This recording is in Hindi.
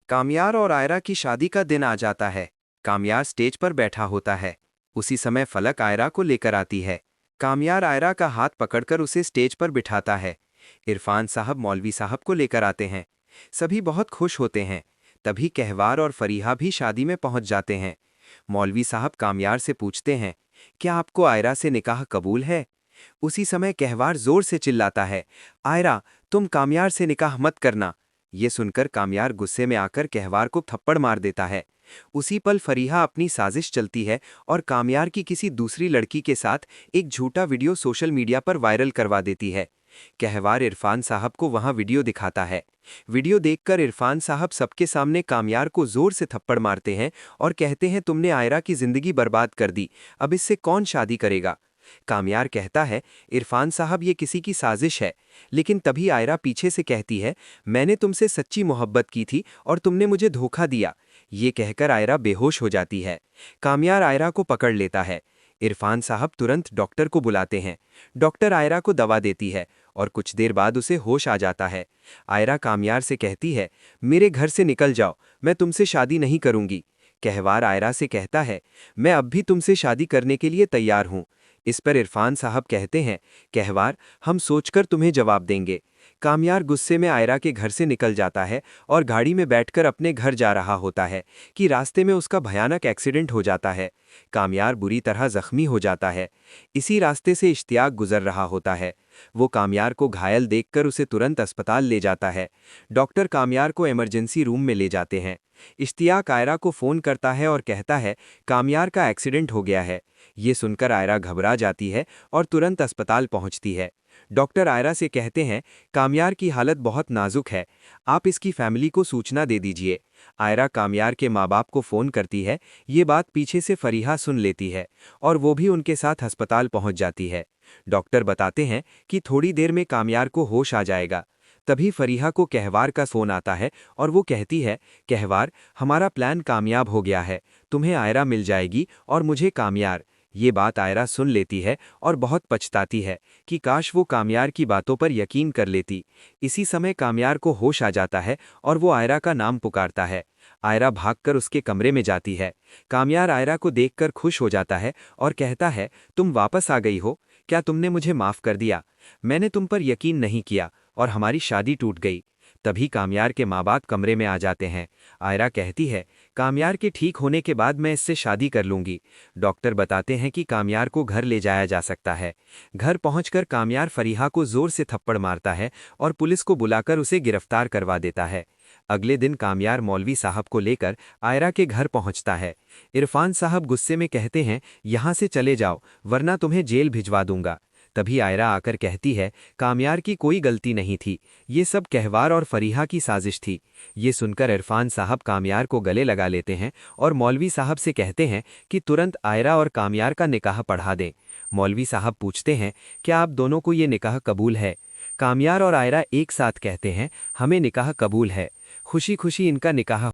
कामयार और आयरा की शादी का दिन आ जाता है। कामयार स्टेज पर बैठा होता है। उसी समय फलक आयरा को लेकर आती है। कामयार आयरा का हाथ पकड़कर उसे स्टेज पर बिठाता है। इरफान साहब मौलवी साहब को लेकर आते हैं। सभी बहुत खुश होते हैं। तभी कहवार और फरीहा भी शादी में पहुंच जाते हैं। मौलवी साहब कामयार से पूछते हैं, क्या आपको आयरा से निकाह कबूल है? उसी समय कहवार जोर से चिल्लाता है, आयरा, तुम कामयार से निकाह मत करना। ये सुनकर कामयार गुस्से में आकर कहवार को थप्पड़ मार देता है। उसी पल फरीहा अपनी साजिश चलती है और कामयार की किसी दूसरी लड़की के साथ एक झूठा वीडियो सोशल मीडिया पर वायरल करवा देती है। कहवार इरफान साहब को वहां वीडियो दिखाता है। वीडियो देखकर इरफान साहब सबके सामने कामयार को जोर से थप्पड़ मारते हैं और कहते हैं, तुमने आयरा की जिंदगी बर्बाद कर दी, अब इससे कौन शादी करेगा? कामयार कहता है, इरफान साहब ये किसी की साजिश है। लेकिन तभी आयरा पीछे से कहती है, मैंने तुमसे सच्ची मोहब्बत की थी और तुमने मुझे धोखा दिया। ये कहकर आयरा बेहोश हो जाती है। कामयार आयरा को पकड़ लेता है। इरफान साहब तुरंत डॉक्टर को बुलाते हैं। डॉक्टर आयरा को दवा देती है और कुछ देर बाद उसे होश आ जाता है। आयरा कामयार से कहती है, मेरे घर से निकल जाओ, मैं तुमसे शादी नहीं करूंगी। कहवार आयरा से कहता है, मैं अब भी तुमसे शादी करने के लिए तैयार हूं। इस पर इरफान साहब कहते हैं, कहवार, हम सोचकर तुम्हें जवाब देंगे। कामयार गुस्से में आयरा के घर से निकल जाता है और गाड़ी में बैठकर अपने घर जा रहा होता है कि रास्ते में उसका भयानक एक्सीडेंट हो जाता है। कामयार बुरी तरह जख्मी हो जाता है। इसी रास्ते से इश्तियाक गुजर रहा होता है। वो कामयार को घायल देखकर उसे तुरंत अस्पताल ले जाता है। डॉक्टर कामयार को इमरजेंसी रूम में ले जाते हैं। इश्तियाक आयरा को फ़ोन करता है और कहता है, कामयार का एक्सीडेंट हो गया है। ये सुनकर आयरा घबरा जाती है और तुरंत अस्पताल पहुंचती है। डॉक्टर आयरा से कहते हैं, कामयार की हालत बहुत नाजुक है, आप इसकी फैमिली को सूचना दे दीजिए। आयरा कामयार के माँ बाप को फ़ोन करती है। ये बात पीछे से फरीहा सुन लेती है और वो भी उनके साथ अस्पताल पहुंच जाती है। डॉक्टर बताते हैं कि थोड़ी देर में कामयार को होश आ जाएगा। तभी फरीहा को कहवार का फ़ोन आता है और वो कहती है, कहवार, हमारा प्लान कामयाब हो गया है, तुम्हें आयरा मिल जाएगी और मुझे कामयार। ये बात आयरा सुन लेती है और बहुत पछताती है कि काश वो कामयार की बातों पर यकीन कर लेती। इसी समय कामयार को होश आ जाता है और वो आयरा का नाम पुकारता है। आयरा भागकर उसके कमरे में जाती है। कामयार आयरा को देखकर खुश हो जाता है और कहता है, तुम वापस आ गई हो, क्या तुमने मुझे माफ़ कर दिया? मैंने तुम पर यकीन नहीं किया और हमारी शादी टूट गई। तभी कामयार के माँ बाप कमरे में आ जाते हैं। आयरा कहती है, कामयार के ठीक होने के बाद मैं इससे शादी कर लूंगी। डॉक्टर बताते हैं कि कामयार को घर ले जाया जा सकता है। घर पहुंचकर कामयार फरीहा को जोर से थप्पड़ मारता है और पुलिस को बुलाकर उसे गिरफ्तार करवा देता है। अगले दिन कामयार मौलवी साहब को लेकर आयरा के घर पहुंचता है। इरफान साहब गुस्से में कहते हैं, यहाँ से चले जाओ वरना तुम्हें जेल भिजवा दूंगा। तभी आयरा आकर कहती है, कामयार की कोई गलती नहीं थी, ये सब कहवार और फरीहा की साजिश थी। ये सुनकर इरफान साहब कामयार को गले लगा लेते हैं और मौलवी साहब से कहते हैं कि तुरंत आयरा और कामयार का निकाह पढ़ा दें। मौलवी साहब पूछते हैं, क्या आप दोनों को ये निकाह कबूल है? कामयार और आयरा एक साथ कहते हैं, हमें निकाह कबूल है। खुशी खुशी इनका निकाह